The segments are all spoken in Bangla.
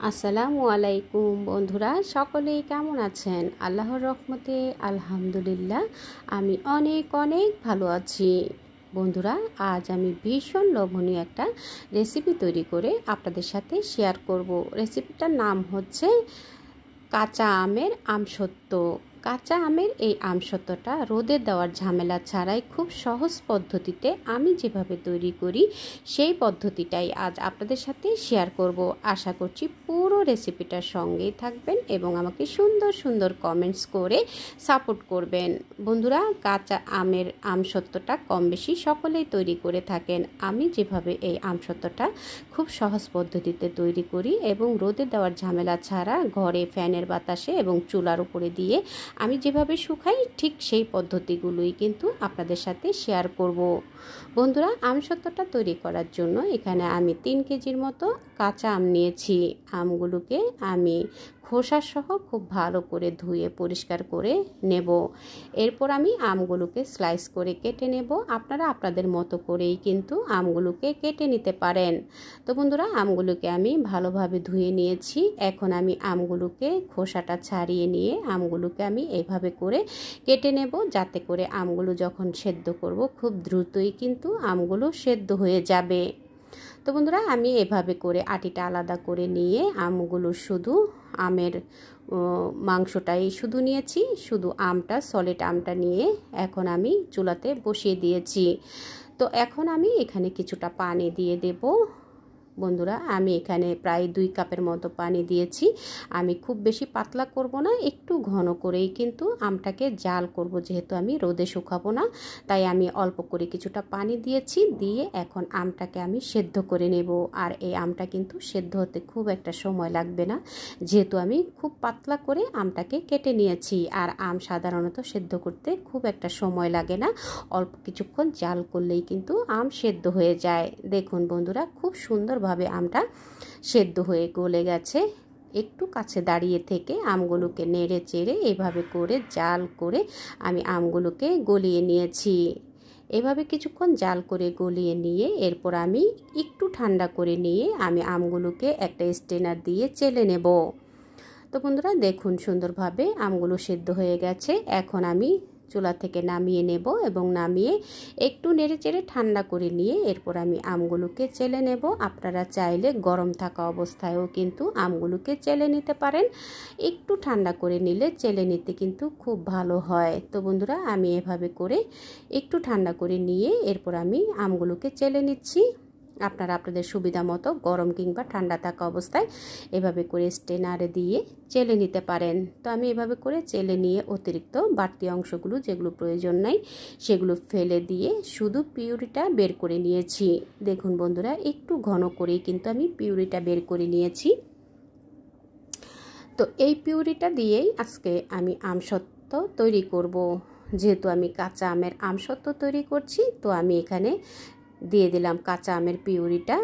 আসসালামু আলাইকুম বন্ধুরা, সকলেই কেমন আছেন? আল্লাহর রহমতে আলহামদুলিল্লাহ আমি অনেক অনেক ভালো আছি। বন্ধুরা, আজ আমি ভীষণ লোভনীয় একটা রেসিপি তৈরি করে আপনাদের সাথে শেয়ার করব। রেসিপিটার নাম হচ্ছে কাঁচা আমের আমসত্ত্ব। কাঁচা আমের এই আমসত্ত্বটা রোদে দেওয়ার ঝামেলা ছাড়াই খুব সহজ পদ্ধতিতে আমি যেভাবে তৈরি করি সেই পদ্ধতিটাই আজ আপনাদের সাথে শেয়ার করব। আশা করছি পুরো রেসিপিটার সঙ্গেই থাকবেন এবং আমাকে সুন্দর সুন্দর কমেন্টস করে সাপোর্ট করবেন। বন্ধুরা, কাঁচা আমের আমসত্ত্বটা কম বেশি সকলেই তৈরি করে থাকেন। আমি যেভাবে এই আমসত্ত্বটা খুব সহজ পদ্ধতিতে তৈরি করি এবং রোদে দেওয়ার ঝামেলা ছাড়া ঘরে ফ্যানের বাতাসে এবং চুলার উপরে দিয়ে আমি যেভাবে শুকাই ঠিক সেই পদ্ধতিগুলোই কিন্তু আপনাদের সাথে শেয়ার করব। বন্ধুরা, আমসত্ত্বটা তৈরি করার জন্য এখানে আমি 3 কেজির মতো কাঁচা আম নিয়েছি। আমগুলোকে আমি খোসাসহ খুব ভালো করে ধুয়ে পরিষ্কার করে নেব। এরপর আমি আমগুলোকে স্লাইস করে কেটে নেব। আপনারা আপনাদের মতো করেই কিন্তু আমগুলোকে কেটে নিতে পারেন। তো বন্ধুরা, আমগুলোকে আমি ভালোভাবে ধুয়ে নিয়েছি। এখন আমি আমগুলোকে খোসাটা ছাড়িয়ে নিয়ে আমগুলোকে আমি এইভাবে করে কেটে নেব, যাতে করে আমগুলো যখন সেদ্ধ করব খুব দ্রুতই কিন্তু আমগুলো সেদ্ধ হয়ে যাবে। তো বন্ধুরা, আমি এভাবে করে আটিটা আলাদা করে নিয়ে আমগুলো শুধু আমের মাংসটাই শুধু নিয়েছি, শুধু আমটা সলিড আমটা নিয়ে এখন আমি চুলাতে বসিয়ে দিয়েছি। তো এখন আমি এখানে কিছুটা পানি দিয়ে দেব। বন্ধুরা, আমি এখানে প্রায় 2 কাপের মতো পানি দিয়েছি। আমি খুব বেশি পাতলা করব না, একটু ঘন করেই কিন্তু আমটাকে জাল করব, যেহেতু আমি রোদে শুকাবো না, তাই আমি অল্প করে কিছুটা পানি দিয়েছি। দিয়ে এখন আমটাকে আমি সেদ্ধ করে নেব। আর এই আমটা কিন্তু সেদ্ধ হতে খুব একটা সময় লাগবে না, যেহেতু আমি খুব পাতলা করে আমটাকে কেটে নিয়েছি। আর আম সাধারণত সেদ্ধ করতে খুব একটা সময় লাগে না, অল্প কিছুক্ষণ জাল করলেই কিন্তু আম সেদ্ধ হয়ে যায়। দেখুন বন্ধুরা, খুব সুন্দর ভাবে আমটা সেদ্ধ হয়ে গলে গেছে। একটু কাছে দাঁড়িয়ে থেকে আমগুলোকে নেড়ে চেড়ে এভাবে করে জাল করে আমি আমগুলোকে গলিয়ে নিয়েছি। এভাবে কিছুক্ষণ জাল করে গলিয়ে নিয়ে এরপর আমি একটু ঠান্ডা করে নিয়ে আমি আমগুলোকে একটা স্ট্রেনার দিয়ে চেলে নেব। তো বন্ধুরা, দেখুন সুন্দরভাবে আমগুলো সেদ্ধ হয়ে গেছে। এখন আমি চুলা থেকে নামিয়ে নেব এবং নামিয়ে একটু নেড়েচেড়ে ঠান্ডা করে নিয়ে এরপর আমি আমগুলোকে চেলে নেব। আপনারা চাইলে গরম থাকা অবস্থায়ও কিন্তু আমগুলোকে চেলে নিতে পারেন। একটু ঠান্ডা করে নিলে চেলে নিতে কিন্তু খুব ভালো হয়। তো বন্ধুরা, আমি এভাবে করে একটু ঠান্ডা করে নিয়ে এরপর আমি আমগুলোকে চেলে নিচ্ছি। আপনারা আপনাদের সুবিধা মতো গরম কিংবা ঠান্ডা থাকা অবস্থায় এভাবে করে স্ট্রেনারে দিয়ে চেলে নিতে পারেন। তো আমি এভাবে করে চেলে নিয়ে অতিরিক্ত বাড়তি অংশগুলো যেগুলো প্রয়োজন নাই সেগুলো ফেলে দিয়ে শুধু পিউরিটা বের করে নিয়েছি। দেখুন বন্ধুরা, একটু ঘন করেই কিন্তু আমি পিউরিটা বের করে নিয়েছি। তো এই পিউরিটা দিয়েই আজকে আমি আমসত্ত্ব তৈরি করব। যেহেতু আমি কাঁচা আমের আমসত্ত্ব তৈরি করছি, তো আমি এখানে দিয়ে দিলাম কাঁচা আমের পিউরিটা।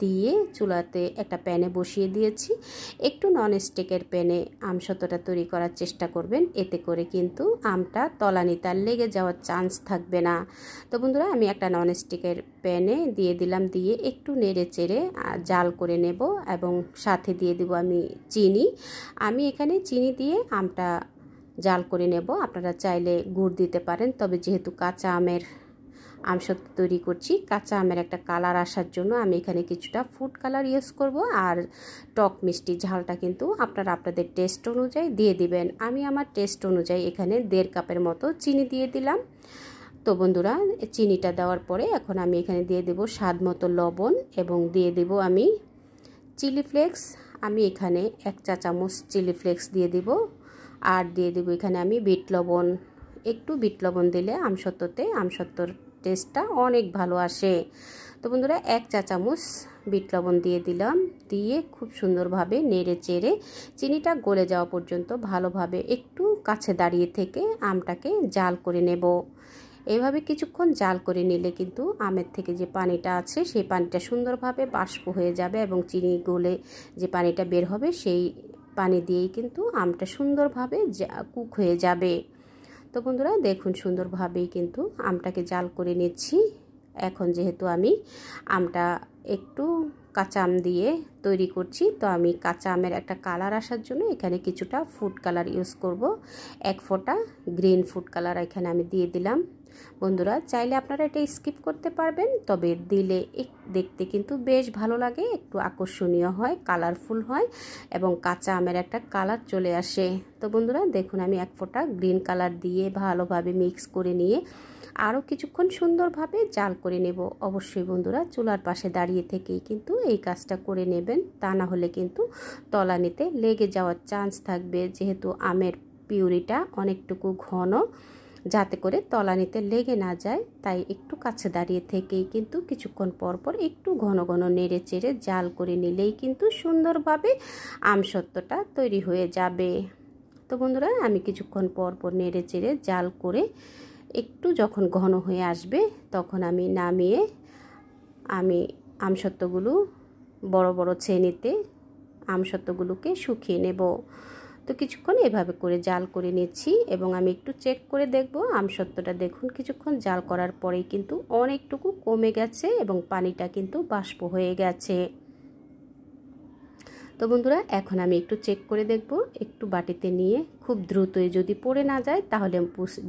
দিয়ে চুলাতে একটা প্যানে বসিয়ে দিয়েছি। একটু ননস্টিকের প্যানে আমসত্ত্বটা তৈরি করার চেষ্টা করবেন, এতে করে কিন্তু আমটা তলানি তার লেগে যাওয়ার চান্স থাকবে না। তো বন্ধুরা, আমি একটা ননস্টিকের প্যানে দিয়ে দিলাম, দিয়ে একটু নেড়ে চেড়ে জাল করে নেব এবং সাথে দিয়ে দেব আমি চিনি। আমি এখানে চিনি দিয়ে আমটা জাল করে নেব। আপনারা চাইলে গুড় দিতে পারেন, তবে যেহেতু কাঁচা আমের আমসত্ত্ব তৈরি করছি, কাঁচা আমের একটা কালার আসার জন্য আমি এখানে কিছুটা ফুড কালার ইউজ করব। আর টক মিষ্টি ঝালটা কিন্তু আপনারা আপনাদের টেস্ট অনুযায়ী দিয়ে দিবেন। আমি আমার টেস্ট অনুযায়ী এখানে 1.5 কাপের মতো চিনি দিয়ে দিলাম। তো বন্ধুরা, চিনিটা দেওয়ার পরে এখন আমি এখানে দিয়ে দেব স্বাদ মতো লবণ এবং দিয়ে দেব আমি চিলি ফ্লেক্স। আমি এখানে 1 চা চামচ চিলি ফ্লেক্স দিয়ে দেব। আর দিয়ে দেব এখানে আমি বিট লবণ। একটু বিট লবণ দিলে আমসত্ত্বর টেস্টটা অনেক ভালো আসে। তো বন্ধুরা, 1 চা চামচ বিট লবণ দিয়ে দিলাম। দিয়ে খুব সুন্দরভাবে নেড়ে চেড়ে চিনিটা গলে যাওয়া পর্যন্ত ভালোভাবে একটু কাছে দাঁড়িয়ে থেকে আমটাকে জাল করে নেব। এভাবে কিছুক্ষণ জাল করে নিলে কিন্তু আমের থেকে যে পানিটা আছে সেই পানিটা সুন্দরভাবে বাষ্প হয়ে যাবে এবং চিনি গলে যে পানিটা বের হবে সেই পানি দিয়েই কিন্তু আমটা সুন্দরভাবে কুক হয়ে যাবে। তো বন্ধুরা, দেখুন সুন্দরভাবেই কিন্তু আমটাকে জাল করে নিচ্ছি। এখন যেহেতু আমি আমটা একটু কাঁচা আম দিয়ে তৈরি করছি, তো আমি কাঁচা আমের একটা কালার আসার জন্য এখানে কিছুটা ফুড কালার ইউজ করব। 1 ফোঁটা গ্রিন ফুড কালার এখানে আমি দিয়ে দিলাম। বন্ধুরা চাইলে আপনারা এটা স্কিপ করতে পারবেন, তবে দিলে দেখতে কিন্তু বেশ ভালো লাগে, একটু আকর্ষণীয় হয়, কালারফুল হয় এবং কাঁচা আমের একটা কালার চলে আসে। তো বন্ধুরা দেখুন আমি 1 ফোঁটা গ্রিন কালার দিয়ে ভালোভাবে মিক্স করে নিয়ে আরও কিছুক্ষণ সুন্দরভাবে জাল করে নেব। অবশ্যই বন্ধুরা চুলার পাশে দাঁড়িয়ে থেকেই কিন্তু এই কাজটা করে নেবেন, তা না হলে কিন্তু তলানিতে লেগে যাওয়ার চান্স থাকবে, যেহেতু আমের পিউরিটা অনেকটুকু ঘন, যাতে করে তলানিতে লেগে না যায়। তাই একটু কাছে দাঁড়িয়ে থেকেই কিন্তু কিছুক্ষণ পর পর একটু ঘন ঘন নেড়ে চেড়ে জাল করে নিলেই কিন্তু সুন্দরভাবে আমসত্ত্বটা তৈরি হয়ে যাবে। তো বন্ধুরা আমি কিছুক্ষণ পর পর নেড়ে চেড়ে জাল করে একটু যখন ঘন হয়ে আসবে তখন আমি নামিয়ে আমি আমসত্ত্বগুলো বড় বড় ছেনিতে আমসত্ত্বগুলোকে শুকিয়ে নেব। তো কিছুক্ষণ এভাবে করে জাল করে নিচ্ছি এবং আমি একটু চেক করে দেখব আমসত্ত্বটা। দেখুন কিছুক্ষণ জাল করার পরেই কিন্তু অনেকটুকু কমে গেছে এবং পানিটা কিন্তু বাষ্প হয়ে গেছে। তো বন্ধুরা এখন আমি একটু চেক করে দেখব, একটু বাটিতে নিয়ে খুব দ্রুতই যদি পড়ে না যায় তাহলে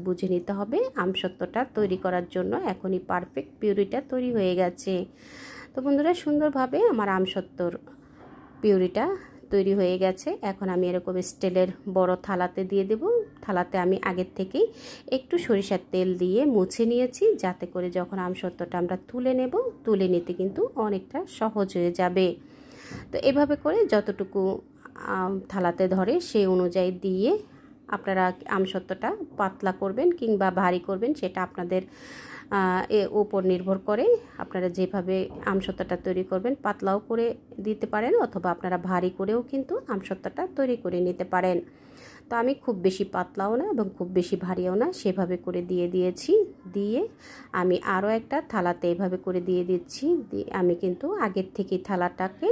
বুঝে নিতে হবে আমসত্ত্বটা তৈরি করার জন্য এখনই পারফেক্ট পিউরিটা তৈরি হয়ে গেছে। তো বন্ধুরা সুন্দরভাবে আমার আমসত্ত্বর পিউরিটা তৈরি হয়ে গেছে। এখন আমি এরকম স্টিলের বড় থালাতে দিয়ে দেব। থালাতে আমি আগের থেকেই একটু সরিষার তেল দিয়ে মুছে নিয়েছি, যাতে করে যখন আমসত্ত্বটা আমরা তুলে নিতে কিন্তু অনেকটা সহজ হয়ে যাবে। তো এভাবে করে যতটুকু থালাতে ধরে সেই অনুযায়ী দিয়ে আপনারা আমসত্ত্বটা পাতলা করবেন কিংবা ভারী করবেন সেটা আপনাদের উপর নির্ভর করে। আপনারা যেভাবে আমসত্ত্বটা তৈরি করবেন পাতলাও করে দিতে পারেন অথবা আপনারা ভারী করেও কিন্তু আমসত্ত্বটা তৈরি করে নিতে পারেন। তো আমি খুব বেশি পাতলাও না এবং খুব বেশি ভারীও না, সেভাবে করে দিয়ে দিয়েছি। দিয়ে আমি আরও একটা থালাতে এভাবে করে দিয়ে দিচ্ছি। আমি কিন্তু আগের থেকেই থালাটাকে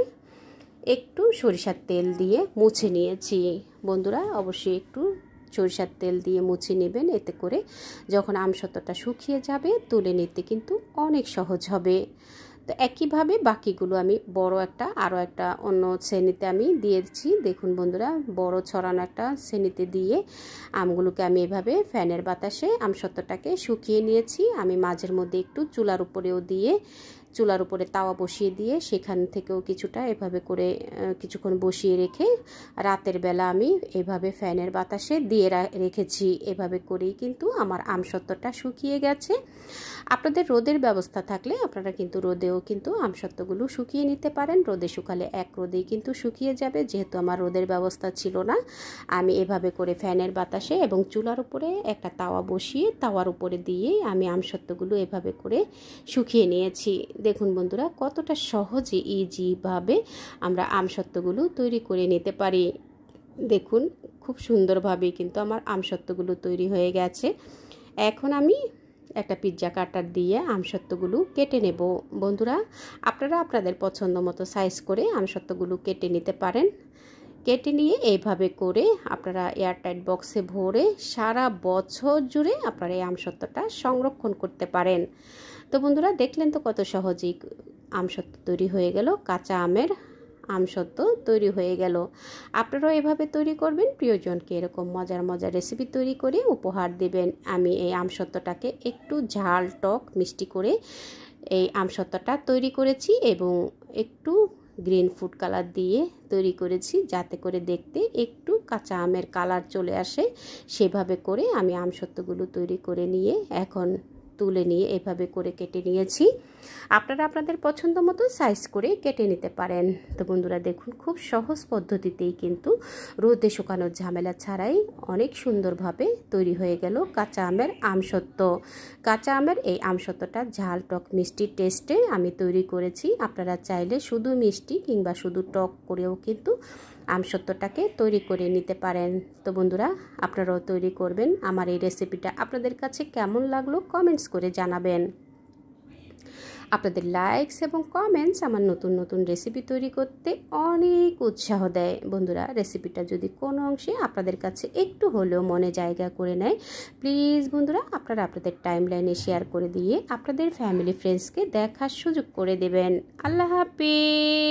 একটু সরিষার তেল দিয়ে মুছে নিয়েছি। বন্ধুরা অবশ্যই একটু সরিষার তেল দিয়ে মুছে নেবেন, এতে করে যখন আমসত্ত্বটা শুকিয়ে যাবে তুলে নিতে কিন্তু অনেক সহজ হবে। তো একইভাবে বাকিগুলো আমি আরও একটা অন্য শ্রেণীতে আমি দিয়েছি। দেখুন বন্ধুরা বড় ছড়ানো একটা শ্রেণীতে দিয়ে আমগুলোকে আমি এভাবে ফ্যানের বাতাসে আমসত্ত্বটাকে শুকিয়ে নিয়েছি। আমি মাঝের মধ্যে একটু চুলার উপরে তাওয়া বসিয়ে দিয়ে সেখান থেকেও কিছুটা এভাবে করে কিছুক্ষণ বসিয়ে রেখে রাতের বেলা আমি এভাবে ফ্যানের বাতাসে দিয়ে রেখেছি। এভাবে করেই কিন্তু আমার আমসত্ত্বটা শুকিয়ে গেছে। আপনাদের রোদের ব্যবস্থা থাকলে আপনারা কিন্তু রোদেও কিন্তু আমসত্ত্বগুলো শুকিয়ে নিতে পারেন। রোদে শুকালে এক রোদেই কিন্তু শুকিয়ে যাবে। যেহেতু আমার রোদের ব্যবস্থা ছিল না, আমি এভাবে করে ফ্যানের বাতাসে এবং চুলার উপরে একটা তাওয়া বসিয়ে তাওয়ার উপরে দিয়ে আমি আমসত্ত্বগুলো এভাবে করে শুকিয়ে নিয়েছি। দেখুন বন্ধুরা কতটা সহজে ইজিভাবে আমরা আমসত্ত্বগুলো তৈরি করে নিতে পারি। দেখুন খুব সুন্দরভাবে কিন্তু আমার আমসত্ত্বগুলো তৈরি হয়ে গেছে। এখন আমি একটা পিৎজা কাটার দিয়ে আমসত্ত্বগুলো কেটে নেব। বন্ধুরা আপনারা আপনাদের পছন্দ মতো সাইজ করে আমসত্ত্বগুলো কেটে নিতে পারেন। কেটে নিয়ে এইভাবে করে আপনারা এয়ারটাইট বক্সে ভরে সারা বছর জুড়ে আপনারা এই আমসত্ত্বটা সংরক্ষণ করতে পারেন। তো বন্ধুরা দেখলেন তো কত সহজেই আমসত্ত্ব তৈরি হয়ে গেল, কাঁচা আমের আমসত্ত্ব তৈরি হয়ে গেল। আপনারাও এভাবে তৈরি করবেন, প্রিয়জনকে এরকম মজার মজার রেসিপি তৈরি করে উপহার দেবেন। আমি এই আমসত্ত্বটাকে একটু ঝাল টক মিষ্টি করে এই আমসত্ত্বটা তৈরি করেছি এবং একটু গ্রিন ফুড কালার দিয়ে তৈরি করেছি, যাতে করে দেখতে একটু কাঁচা আমের কালার চলে আসে। সেভাবে করে আমি আমসত্ত্বগুলো তৈরি করে নিয়ে এখন তুলে নিয়ে এভাবে করে কেটে নিয়েছি। আপনারা আপনাদের পছন্দ মতো সাইজ করে কেটে নিতে পারেন। তো বন্ধুরা দেখুন খুব সহজ পদ্ধতিতেই কিন্তু রোদে শুকানোর ঝামেলা ছাড়াই অনেক সুন্দরভাবে তৈরি হয়ে গেল কাঁচা আমের আমসত্ত্ব। কাঁচা আমের এই আমসত্ত্বটা ঝাল টক মিষ্টি টেস্টে আমি তৈরি করেছি। আপনারা চাইলে শুধু মিষ্টি কিংবা শুধু টক করেও কিন্তু আমসত্ত্বটাকে তৈরি করে নিতে পারেন। তো বন্ধুরা আপনারাও তৈরি করবেন। আমার এই রেসিপিটা আপনাদের কাছে কেমন লাগলো কমেন্টস করে জানাবেন। আপনাদের লাইকস এবং কমেন্টস আমার নতুন নতুন রেসিপি তৈরি করতে অনেক উৎসাহ দেয়। বন্ধুরা, রেসিপিটা যদি কোনো অংশে আপনাদের কাছে একটু হলেও মনে জায়গা করে নেয়, প্লিজ বন্ধুরা আপনারা আপনাদের টাইমলাইনে শেয়ার করে দিয়ে আপনাদের ফ্যামিলি ফ্রেন্ডসকে দেখার সুযোগ করে দেবেন। আল্লাহ হাফেজ।